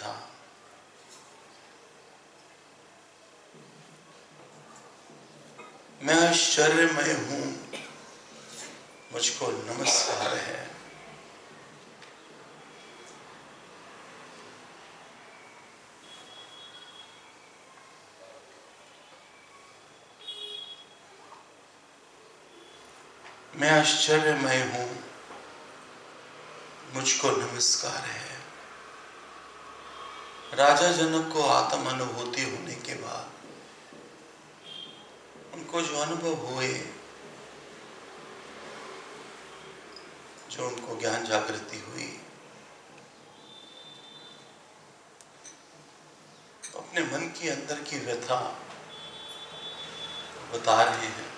व्यथा। मैं आश्चर्यमय हूं, मुझको नमस्कार है। मैं आश्चर्यमय हूं, मुझको नमस्कार है। राजा जनक को आत्म अनुभूति होने के बाद उनको जो अनुभव हुए, जो उनको ज्ञान जागृति हुई, तो अपने मन की अंदर की व्यथा बता रहे हैं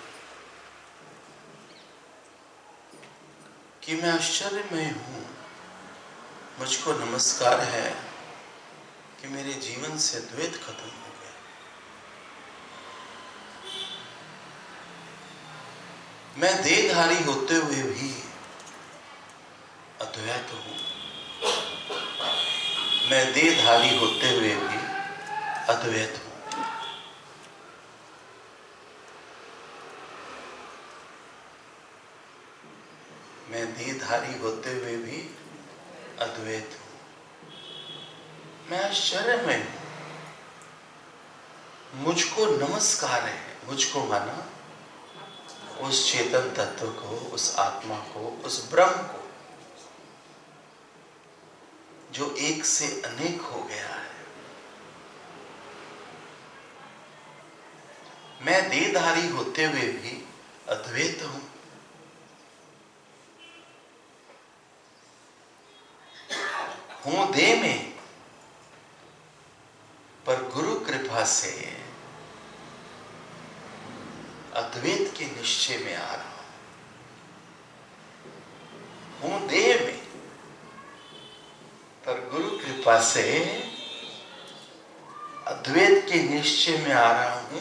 कि मैं आश्चर्यमय हूं, मुझको नमस्कार है कि मेरे जीवन से द्वैत खत्म हो गया। मैं देहधारी होते हुए भी अद्वैत हूं। मैं देहधारी होते हुए भी अद्वैत हूं। मैं देहधारी होते हुए भी अद्वैत हूं। मैं आश्चर्यमय हूं, मुझको नमस्कार है। मुझको माना उस चेतन तत्व को, उस आत्मा को, उस ब्रह्म को जो एक से अनेक हो गया है। मैं देहधारी होते हुए भी अद्वैत हूं। हूं देह में, पर गुरु कृपा से अद्वैत के निश्चय में आ रहा हूं। हूं देह में, पर गुरु कृपा से अद्वैत के निश्चय में आ रहा हूं।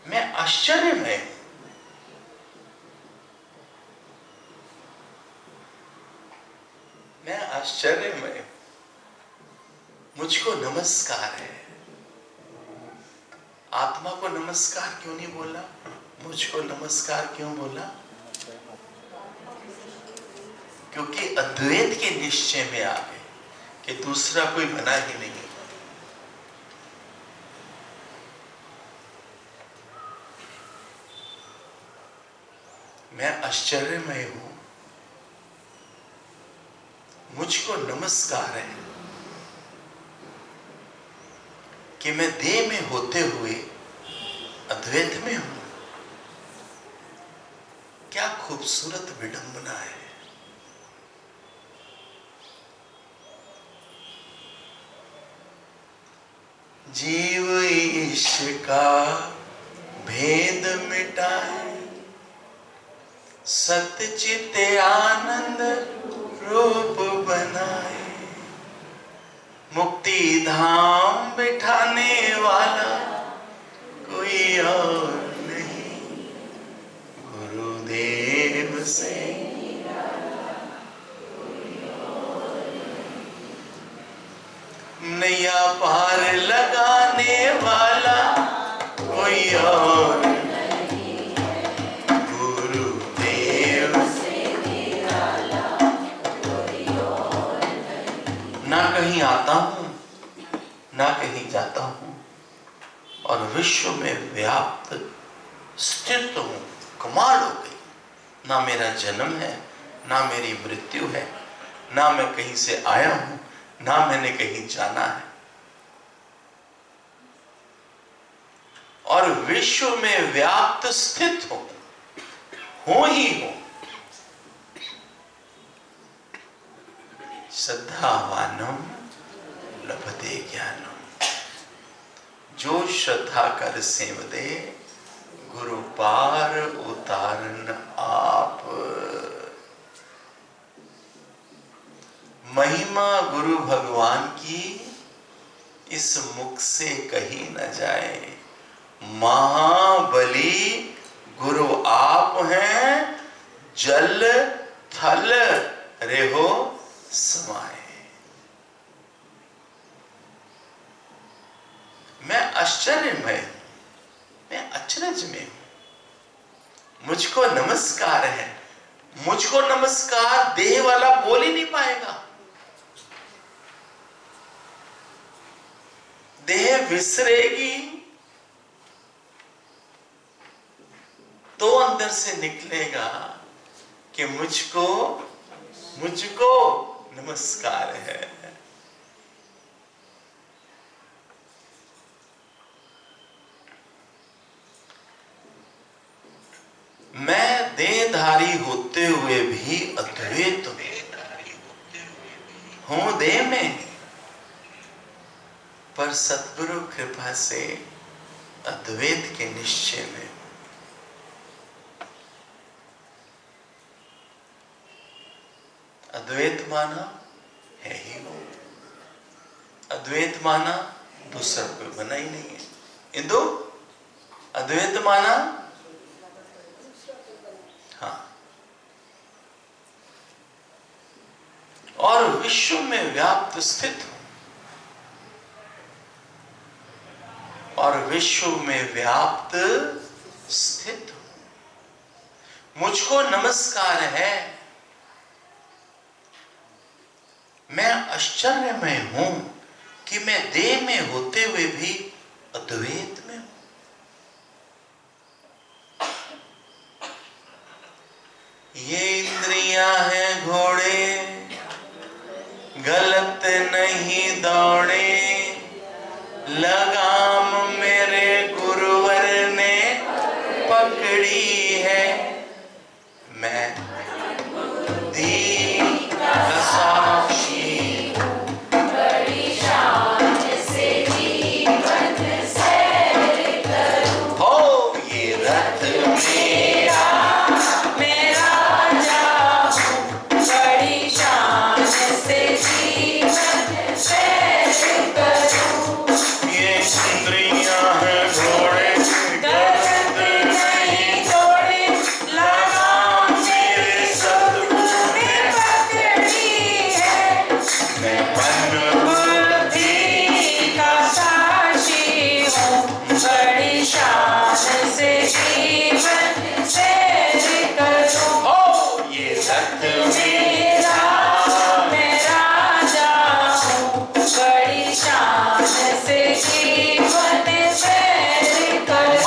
मैं आश्चर्यमय हूं। मैं आश्चर्यमय हूं, मुझको नमस्कार है। आत्मा को नमस्कार क्यों नहीं बोला? मुझको नमस्कार क्यों बोला? क्योंकि अद्वैत के निश्चय में आ गए कि दूसरा कोई बना ही नहीं। मैं आश्चर्यमय हूं, मुझको नमस्कार है कि मैं देह में होते हुए अद्वैत में हूं। क्या खूबसूरत विडंबना है। जीव ईश का भेद मिटाए, सतचित आनंद रूप बनाए, मुक्ति धाम बिठाने वाला कोई और नहीं, गुरुदेव से नैया पार लगाने वाला कोई और नहीं, गुरुदेव से निराला कोई और नहीं। ना कहीं आता हूं, ना कहीं जाता हूं, और विश्व में व्याप्त स्थित हूं। कमाल हो गई। ना मेरा जन्म है, ना मेरी मृत्यु है, ना मैं कहीं से आया हूं, ना मैंने कहीं जाना है, और विश्व में व्याप्त स्थित हो ही हो। श्रद्धावानम लभते ज्ञानम, जो श्रद्धा कर सेवदे गुरु पार उतारन आप। महिमा गुरु भगवान की इस मुख से कही न जाए। महाबली गुरु आप हैं, जल थल रेहो समाए। मैं आश्चर्यमय हूं, मैं अचरज में हूं, मुझको नमस्कार है। मुझको नमस्कार देह वाला बोल ही नहीं पाएगा। देह विसरेगी तो अंदर से निकलेगा कि मुझको नमस्कार है। मैं देहधारी होते हुए भी अद्वैत हूं देह में, पर सद्गुरु कृपा से अद्वैत के निश्चय में। अद्वैत माना है ही वो, अद्वैत माना दूसरा कोई बना ही नहीं है। इंदु, अद्वैत माना हाँ, और विश्व में व्याप्त स्थित हूं, और विश्व में व्याप्त स्थित हूं। मुझको नमस्कार है। मैं आश्चर्यमय हूं कि मैं देह में होते हुए भी अद्वैत में हूं। ये इंद्रियां हैं घोड़े, गलत नहीं दौड़े, लगाम मेरे गुरुवर ने पकड़ी है। मैं बुद्धि का साक्षी, बड़ी शान से जीवन सैर करूं। हो ये रथ मेरा, मैं राजा हूं, बड़ी शान से जीवन सैर करूं। ये इंद्रियां हैं घोड़े, गलत नहीं दौड़े, लगाम मेरे सद्गुरु ने पकड़ी है। मैं मन बुद्धि का साक्षी हूँ, बड़ी शान से जीवन सैर करूं। ओ ये रथ मेरा, मैं राजा हूँ, बड़ी शान से जीवन सैर करूं।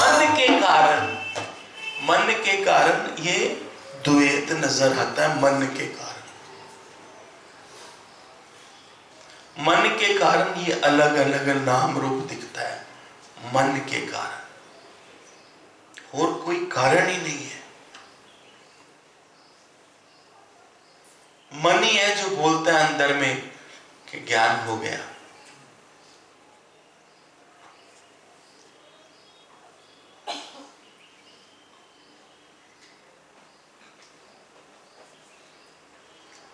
मन के कारण ये द्वैत नजर आता है। मन के कारण, मन के कारण ये अलग अलग नाम रूप दिखता है। मन के कारण, और कोई कारण ही नहीं है। मन ही है जो बोलता है अंदर में कि ज्ञान हो गया।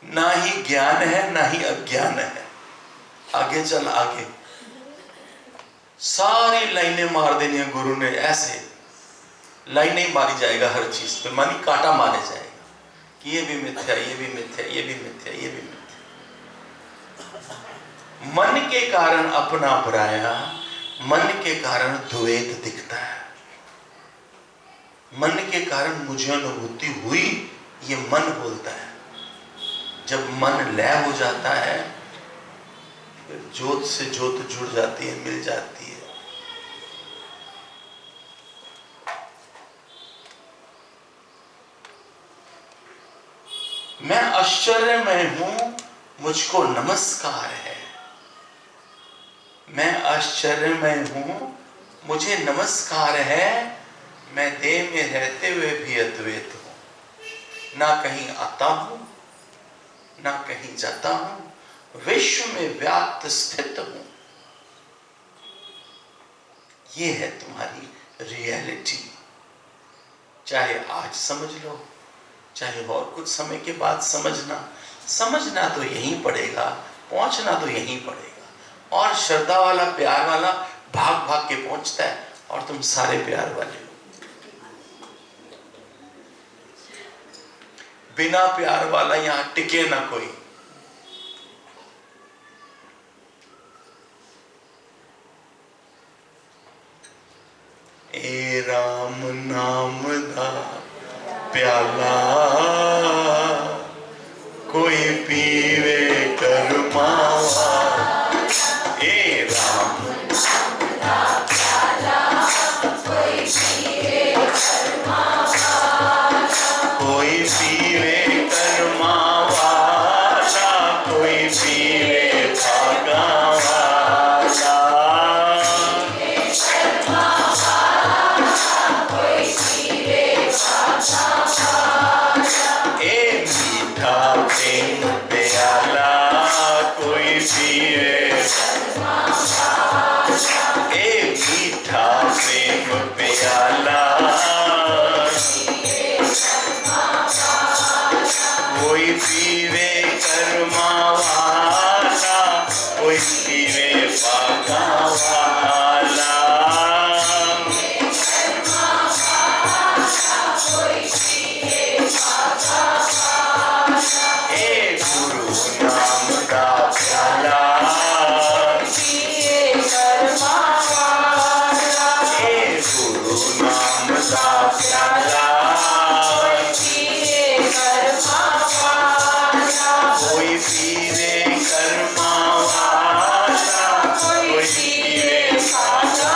ना ही ज्ञान है ना ही अज्ञान है। आगे चल, आगे सारी लाइनें मार देनी है गुरु ने। ऐसे लाइनें मारी जाएगा हर चीज पे, मानी कांटा मारे जाएगा कि ये भी मिथ्या, ये भी मिथ्या, ये भी मिथ्या, ये भी मिथ्या। मन के कारण अपना पराया, मन के कारण द्वैत दिखता है। मन के कारण मुझे अनुभूति हुई, ये मन बोलता है। जब मन लय हो जाता है, फिर ज्योत से ज्योत जुड़ जाती है, मिल जाती है। मैं आश्चर्यमय हूं, मुझको नमस्कार है। मैं आश्चर्यमय हूं, मुझे नमस्कार है। मैं देह में रहते हुए भी अद्वैत हूं, ना कहीं आता हूं ना कहीं जाता हूं, विश्व में व्याप्त स्थित हूं। ये है तुम्हारी रियलिटी। चाहे आज समझ लो, चाहे और कुछ समय के बाद समझना। समझना तो यहीं पड़ेगा, पहुंचना तो यहीं पड़ेगा। और श्रद्धा वाला, प्यार वाला भाग भाग के पहुंचता है, और तुम सारे प्यार वाले हो। बिना प्यार वाला यहां टिके ना कोई। ए राम नाम दा प्याला कोई पीवे करमावा। ए राम कोई पीवे करमावा, कोई पीवे भागावा। ए मीठा प्रेम प्याला कोई पीवे, ए मीठा प्रेम प्याला कोई पीवे करमावाला, कोई पीवे पागावाला। ए गुरु नाम दा प्याला ए गुरु नाम दा प्याला कोई पीवे करमावाला, कोई पीवे भागावाला।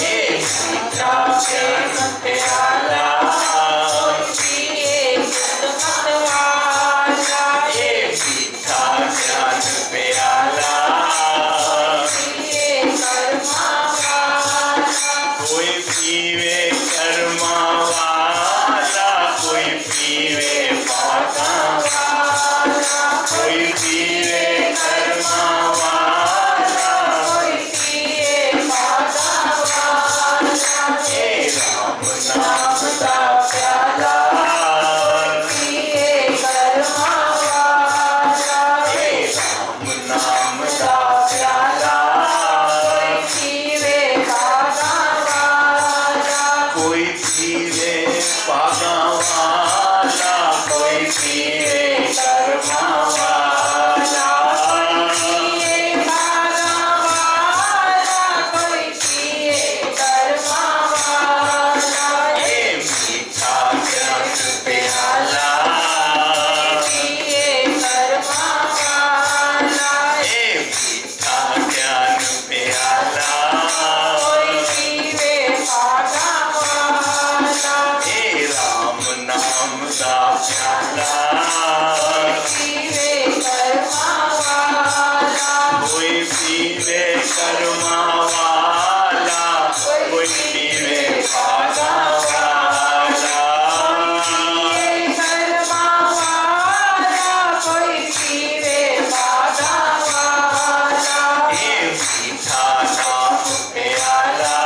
ए मीठा ज्ञान प्याला ए मीठा ज्ञान प्याला कोई पीवे करमावाला, कोई पीवे भागावाला। कोई पीवे करमावाला ए राम नाम दा प्याला ए राम नाम दा प्याला कोई पीवे पागावाला, कोई पीवे करमावाला। ए मीठा ज्ञान प्याला ए मीठा ज्ञान प्याला ए राम नाम दा प्याला कोई पीवे करमावाला, कोई पीवे भागावाला। ए मीठा नाम प्याला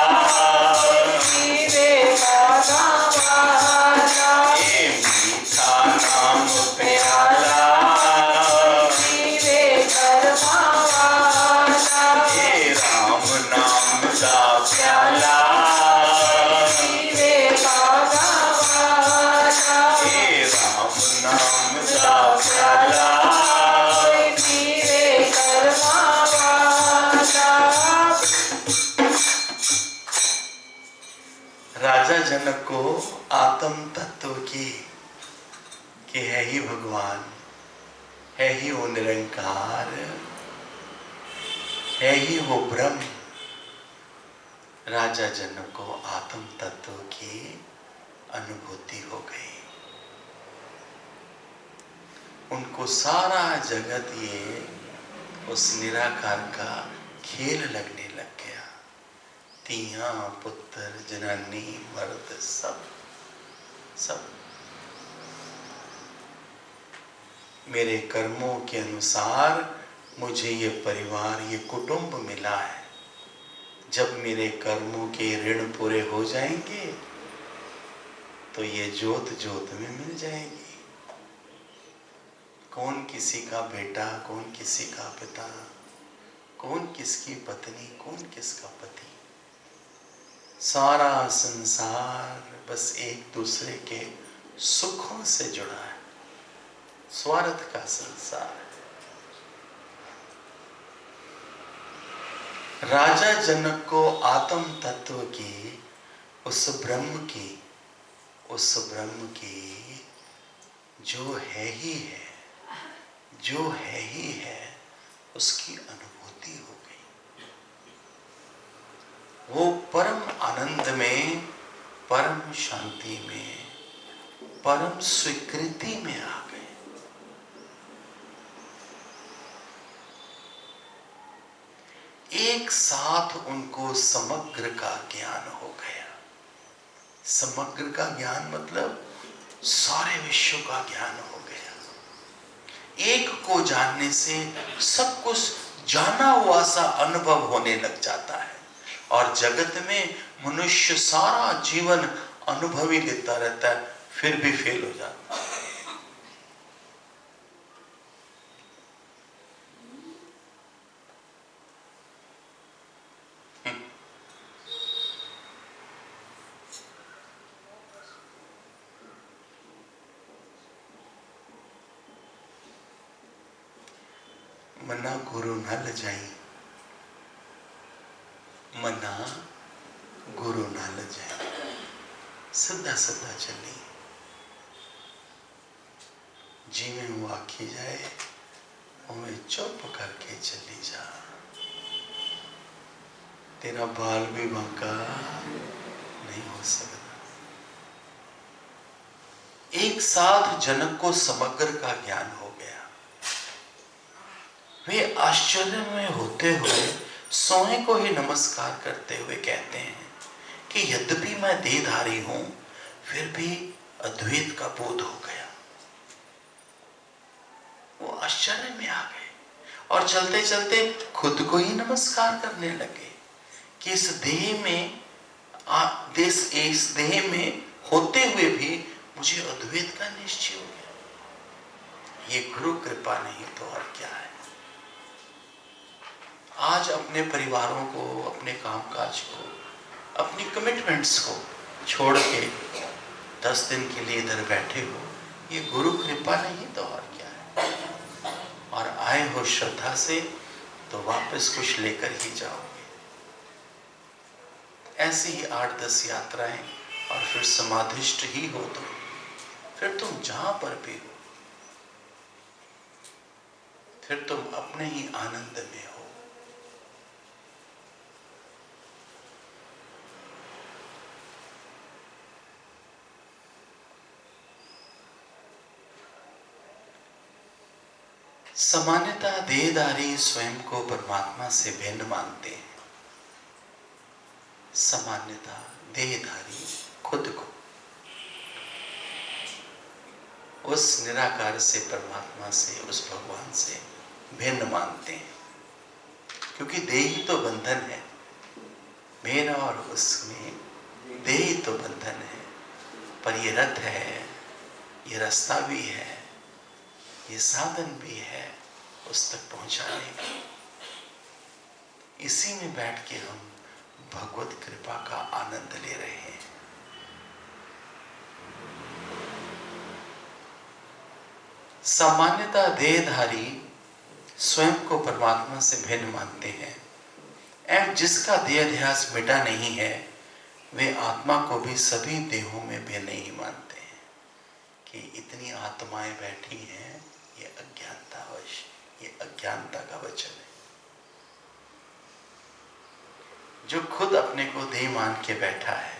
ए मीठा नाम प्याला ए राम नाम दा प्याला ए राम नाम दा प्याला। राजा जनक को आत्म तत्व की कि है ही भगवान, है ही वो निरंकार, है ही वो ब्रह्म। राजा जनक को आत्म तत्व की अनुभूति हो गई। उनको सारा जगत ये उस निराकार का खेल लगने लग गया। तिया पुत्र जनानी मर्द सब सब मेरे कर्मों के अनुसार मुझे ये परिवार, ये कुटुंब मिला है। जब मेरे कर्मों के ऋण पूरे हो जाएंगे तो ये जोत जोत में मिल जाएगी। कौन किसी का बेटा, कौन किसी का पिता, कौन किसकी पत्नी, कौन किसका पति। सारा संसार बस एक दूसरे के सुखों से जुड़ा है। स्वार्थ का संसार। राजा जनक को आत्म तत्व की, उस ब्रह्म की जो है ही है, जो है ही है, उसकी अनुभूति हो गई। वो परम आनंद में, परम शांति में, परम स्वीकृति में आ गए। एक साथ उनको समग्र का ज्ञान हो गया। समग्र का ज्ञान मतलब सारे विश्व का ज्ञान हो गया। एक को जानने से सब कुछ जाना हुआ सा अनुभव होने लग जाता है, और जगत में मनुष्य सारा जीवन अनुभव ही लेता रहता है, फिर भी फेल हो जाता है। मना गुरु न लजाई, मना गुरु न लजाई, सदा सदा चली जिमें वो आखी जाए, उन्हें चुप करके चली जा। तेरा बाल भी बांका नहीं हो सकता। एक साथ जनक को समग्र का ज्ञान हो गया। वे आश्चर्य में होते हुए स्वयं को ही नमस्कार करते हुए कहते हैं कि यद्यपि मैं देहधारी हूं, फिर भी अद्वैत का बोध हो गया। वो आश्चर्य में आ गए और चलते चलते खुद को ही नमस्कार करने लगे कि इस देह में होते हुए भी मुझे अद्वैत का निश्चय हो गया। ये गुरु कृपा नहीं तो और क्या है। आज अपने परिवारों को, अपने कामकाज को, अपनी कमिटमेंट्स को छोड़ के 10 दिन के लिए इधर बैठे हो, ये गुरु कृपा नहीं तो और क्या है। और आए हो श्रद्धा से तो वापस कुछ लेकर ही जाओगे। ऐसी ही 8-10 यात्राएं और फिर समाधिष्ट ही हो तो फिर तुम जहां पर भी हो, फिर तुम अपने ही आनंद में हो। सामान्यतः देहधारी स्वयं को परमात्मा से भिन्न मानते हैं। सामान्यतः देहधारी खुद को उस निराकार से, परमात्मा से, उस भगवान से भिन्न मानते हैं, क्योंकि देह ही तो बंधन है। मेरा और उसमें देह ही तो बंधन है। पर ये रथ है, ये रास्ता भी है, ये साधन भी है उस तक पहुंचाने का। इसी में बैठ के हम भगवत कृपा का आनंद ले रहे हैं। सामान्यतः देहधारी स्वयं को परमात्मा से भिन्न मानते हैं, एवं जिसका देहाध्यास मिटा नहीं है, वे आत्मा को भी सभी देहों में भिन्न ही मानते हैं। कि इतनी आत्माएं बैठी हैं, ये अज्ञानतावश, ये अज्ञानता का वचन है। जो खुद अपने को देह मान के बैठा है,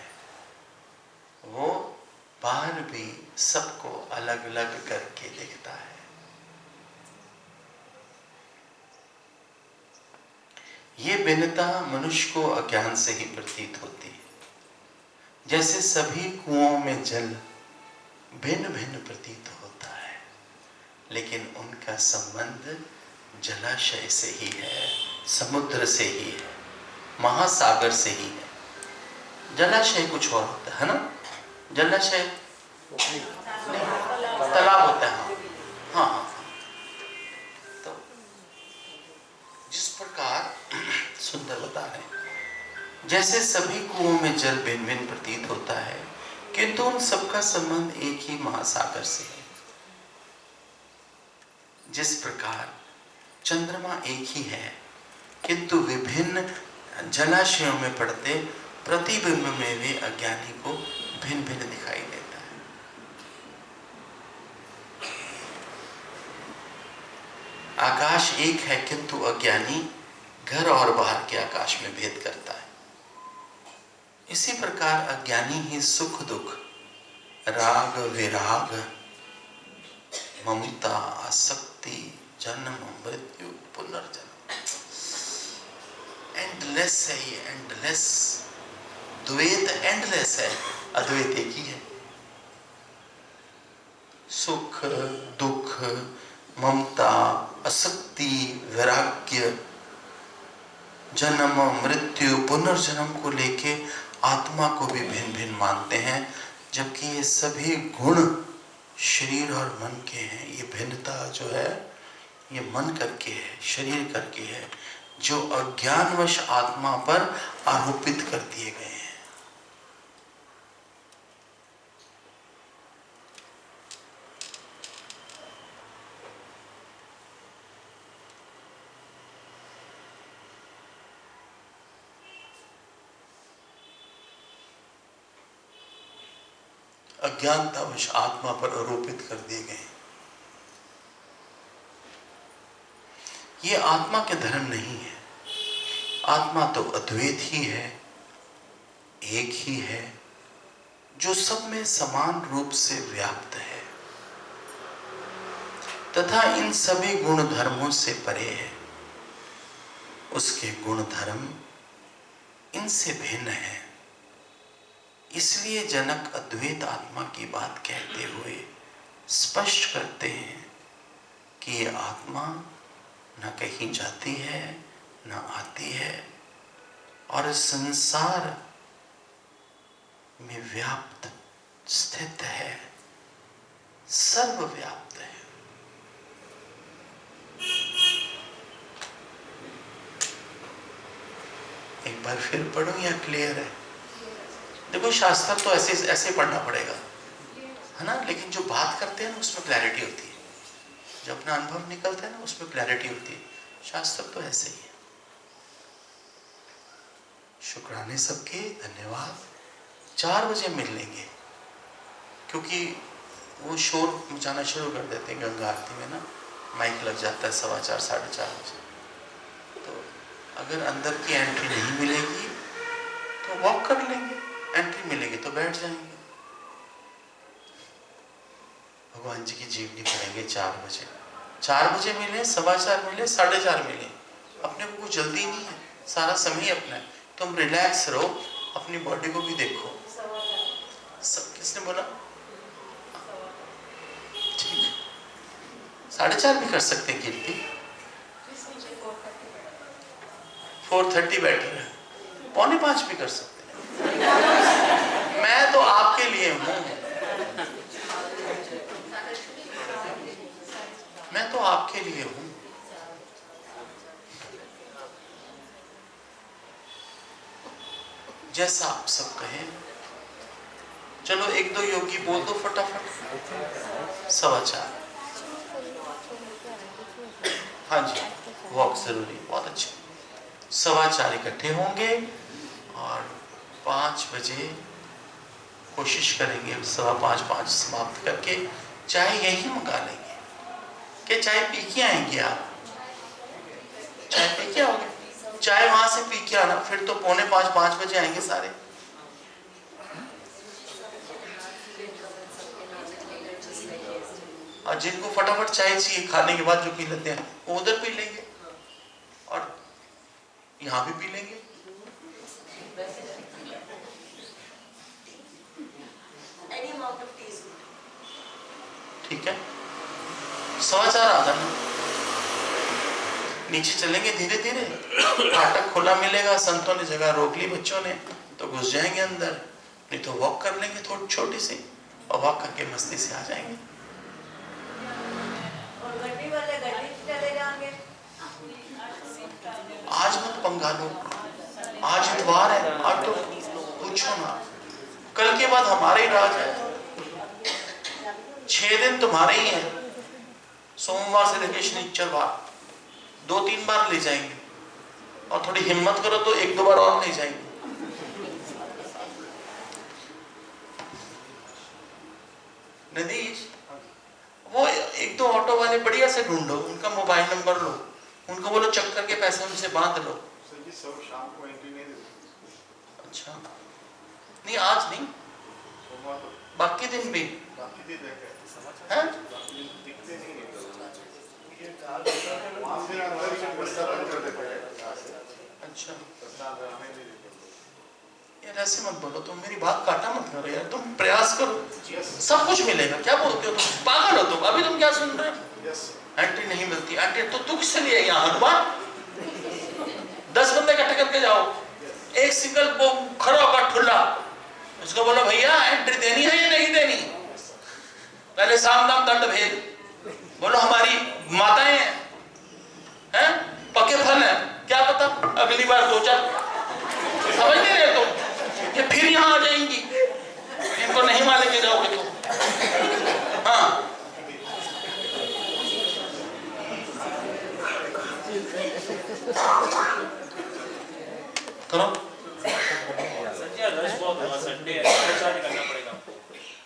वो बाहर भी सबको अलग अलग करके देखता है। ये भिन्नता मनुष्य को अज्ञान से ही प्रतीत होती है। जैसे सभी कुओं में जल भिन्न भिन्न प्रतीत होता है, लेकिन उनका संबंध जलाशय से ही है, समुद्र से ही है, महासागर से ही है। जलाशय कुछ और होता है ना, जलाशय नहीं, तालाब होता है। हाँ हाँ हाँ। तो जिस प्रकार सुंदर बता रहे हैं, जैसे सभी कुओं में जल भिन्न भिन्न प्रतीत होता है, किंतु उन सबका संबंध एक ही महासागर से है। जिस प्रकार चंद्रमा एक ही है किंतु विभिन्न जलाशयों में पड़ते प्रतिबिंब में भी अज्ञानी को भिन्न भिन्न दिखाई देता है। आकाश एक है किंतु अज्ञानी घर और बाहर के आकाश में भेद करता है। इसी प्रकार अज्ञानी ही सुख दुख, राग विराग, ममता, आसक्ति, जन्म मृत्यु पुनर्जन्म, एंडलेस है ये, एंडलेस। द्वैत एंडलेस है, अद्वैत एक ही है। सुख दुख, ममता, आसक्ति, वैराग्य, जन्म मृत्यु पुनर्जन्म को लेके आत्मा को भी भिन्न भिन्न मानते हैं, जबकि ये सभी गुण शरीर और मन के हैं। ये भिन्नता जो है ये मन करके है, शरीर करके है, जो अज्ञानवश आत्मा पर आरोपित कर दिए गए हैं। अज्ञानतावश आत्मा पर आरोपित कर दिए गए। ये आत्मा के धर्म नहीं है। आत्मा तो अद्वैत ही है, एक ही है, जो सब में समान रूप से व्याप्त है तथा इन सभी गुण धर्मों से परे है। उसके गुण धर्म इनसे भिन्न है। इसलिए जनक अद्वैत आत्मा की बात कहते हुए स्पष्ट करते हैं कि ये आत्मा न कहीं जाती है न आती है और संसार में व्याप्त स्थित है, सर्वव्याप्त है। एक बार फिर पढ़ो या क्लियर है? देखो शास्त्र तो ऐसे ऐसे पढ़ना पड़ेगा, है ना, लेकिन जो बात करते हैं ना उसमें क्लैरिटी होती है, जो अपना अनुभव निकलता है ना उसमें क्लैरिटी होती है। शास्त्र तो ऐसे ही है। शुक्राने सबके, धन्यवाद। 4 बजे मिल लेंगे, क्योंकि वो शोर मचाना शुरू कर देते हैं गंगा आरती में ना, माइक लग जाता है 4:15 साढ़े 4 बजे। तो अगर अंदर की एंट्री नहीं मिलेगी तो वॉक कर लेंगे, एंट्री मिलेगी तो बैठ जाएंगे। भगवान जी की जीवनी पढ़ेंगे 4 बजे। 4 बजे मिले, 4:15 मिले, 4:30 मिले, अपने को कुछ जल्दी नहीं है, सारा समय अपना है। तुम रिलैक्स रहो, अपनी बॉडी को भी देखो। सब किसने बोला? ठीक है, 4:30 भी कर सकते हैं कीर्ति। 4:30 बेटर है, 4:45 भी कर सकते हैं। मैं तो आपके लिए हूं, मैं तो आपके लिए हूं। जैसा आप सब कहें। चलो 1-2 योगी बोल दो फटाफट। 4:15। हाँ जी, वॉक जरूरी, बहुत अच्छे। 4:15 इकट्ठे होंगे और 5 बजे कोशिश करेंगे 5:15 समाप्त करके चाय यही मंगा लेंगे। क्या चाय पी के आएंगे आप? चाय पी के आओगे? चाय वहां से पी के आना, फिर तो 4:45-5 बजे आएंगे सारे। और जिनको फटाफट चाय चाहिए खाने के बाद जो पी लेते हैं वो उधर पी लेंगे और यहाँ भी पी लेंगे। ठीक है, 4:15 आ जाना। नीचे चलेंगे धीरे धीरे, फाटक खुला मिलेगा, संतों ने जगह रोक ली, बच्चों ने तो घुस जाएंगे अंदर, नहीं तो वॉक कर लेंगे थोड़ी छोटी सी, और वॉक करके मस्ती से आ जाएंगे। और गड्डी वाले गड्डी चले जाएंगे। आज मत पंगा लो, आज इतवार है, आज तो पूछो ना, कल के बाद हमारे ही राज है, 6 दिन तुम्हारे ही हैं। सोमवार से लेकर शनिचरवार 2-3 बार ले जाएंगे, और थोड़ी हिम्मत करो तो 1-2 बार और ले जाएंगे। नदीश, वो 1-2 ऑटो वाले बढ़िया से ढूंढो, उनका मोबाइल नंबर लो, उनको बोलो चक्कर के पैसे उनसे बांध लो। सर जी सब शाम को एंट्री नहीं देते। अच्छा, नहीं आज नहीं, सोमवार को बाकी दिन भी बाकी दिन देखे हैं? दिखते नहीं है। वहाँ से अंदर ही बस्ता बंद कर देते हैं। अच्छा बस्ता अंदर आने नहीं देते। यार ऐसे मत बोलो, तुम मेरी बात काटा मत करो यार, तुम प्रयास करो, यस सब कुछ मिलेगा। क्या बोलते हो तुम, पागल हो तुम? अभी तुम क्या सुन रहे हो? यस एंट्री नहीं मिलती, एंट्री तो तू किससे लिए यहाँ हनुमान? 10 बंदे इकट्ठे करके जाओ, एक सिंगल वो खड़ा होगा ठुल्ला, उसको बोलो भैया एंट्री देनी है या नहीं देनी? पहले साम दाम दंड भेद बोलो, हमारी माताएं हैं, पके फल है, क्या पता अगली बार 2-4 समझ नहीं रहे तुम, ये फिर यहाँ आ जाएंगी, इनको नहीं मान लेके जाओगे तुम। हाँ करो। संजय रश बहुत हुआ, संडे है, अच्छा निकलना पड़ेगा हमको।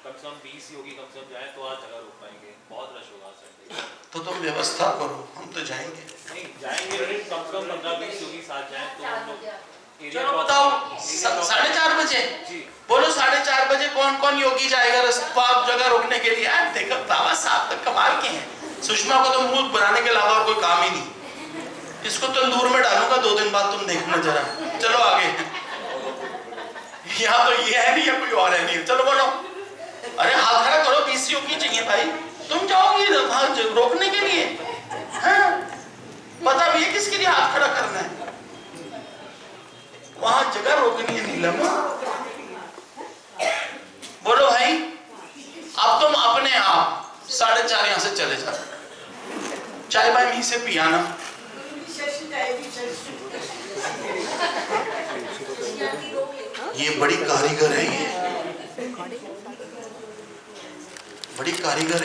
कम से कम 20 योगी कम से कम जाए तो आज जगह रोक पाएंगे, बहुत रश होगा संडे। तो तुम व्यवस्था करो, हम तो जाएंगे। नहीं जाएंगे नहीं, कम से कम 15-20 योगी साथ जाएं तो हम लोग एरिया। चलो बताओ 4:30 बजे जी बोलो, 4:30 बजे कौन कौन योगी जाएगा रास्ता जगह रोकने के लिए? यार देखो बाबा साहब तक कमाल के हैं, सुषमा को तो मुंह बनाने के अलावा और कोई काम ही नहीं, इसको तंदूर में डालूंगा 2 दिन बाद, तुम देखना जरा। चलो आगे, यहाँ तो ये है नहीं या कोई और है नहीं, चलो बोलो। अरे हाथ खड़ा करो, 20 योगी चाहिए भाई, तुम जाओगी वहां रोकने के लिए? हाँ? पता भी है किसके लिए हाथ खड़ा करना है, वहां जगह रोकनी है नीलम। बोलो भाई, अब तुम अपने आप 4:30 यहां से चले जाओ, चाय भाई मी से पियाना। ये बड़ी कारीगर है, ये बड़ी कारीगर है।